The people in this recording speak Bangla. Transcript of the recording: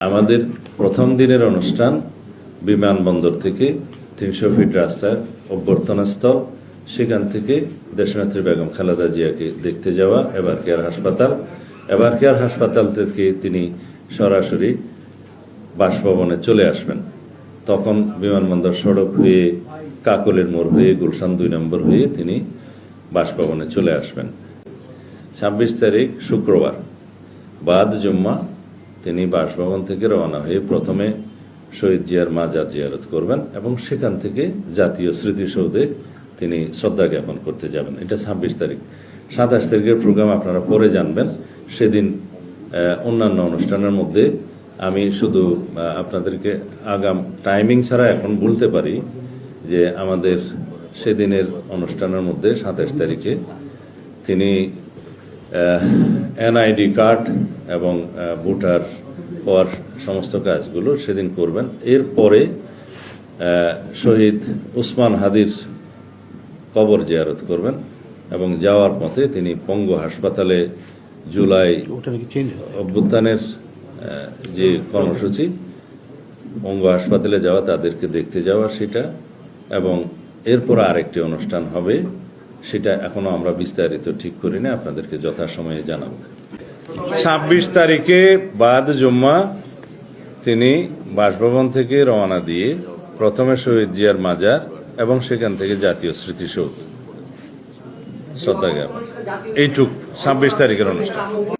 আমাদের প্রথম দিনের অনুষ্ঠান বিমানবন্দর থেকে ৩০০ ফিট রাস্তার অভ্যর্থনাস্থল, সেখান থেকে দেশনেত্রী বেগম খালেদা জিয়াকে দেখতে যাওয়া এবার কেয়ার হাসপাতাল থেকে তিনি সরাসরি বাসভবনে চলে আসবেন। তখন বিমানবন্দর সড়ক হয়ে কাকলের মোড় হয়ে গুলশান ২ নম্বর হয়ে তিনি বাসভবনে চলে আসবেন। ২৬ তারিখ শুক্রবার বাদ জুম্মা তিনি বাসভবন থেকে রওনা হয়ে প্রথমে শহীদ জিয়ার মাজার জিয়ারত করবেন এবং সেখান থেকে জাতীয় স্মৃতিসৌধে তিনি শ্রদ্ধা জ্ঞাপন করতে যাবেন। এটা ২৬ তারিখ। ২৭ তারিখের প্রোগ্রাম আপনারা পরে জানবেন। সেদিন অন্যান্য অনুষ্ঠানের মধ্যে আমি শুধু আপনাদেরকে আগাম টাইমিং ছাড়া এখন বলতে পারি যে আমাদের সেদিনের অনুষ্ঠানের মধ্যে ২৭ তারিখে তিনি এনআইডি কার্ড এবং ভোটার হওয়ার সমস্ত কাজগুলো সেদিন করবেন। এরপরে শহীদ উসমান হাদির কবর জিয়ারত করবেন এবং যাওয়ার পথে তিনি পঙ্গু হাসপাতালে জুলাই অভ্যুত্থানের যে কর্মসূচি, পঙ্গু হাসপাতালে যাওয়া, তাদেরকে দেখতে যাওয়া সেটা, এবং এরপর আরেকটি অনুষ্ঠান হবে, সেটা এখনো আমরা বিস্তারিত ঠিক করি না, আপনাদেরকে যথাসময়ে জানাবো। ২৬ তারিখে বাদ জুম্মা তিনি বাসভবন থেকে রওনা দিয়ে প্রথমে শহীদ জিয়ার মাজার এবং সেখান থেকে জাতীয় স্মৃতিসৌধ শ্রদ্ধা জ্ঞাপন, এইটুক ২৬ তারিখের অনুষ্ঠান।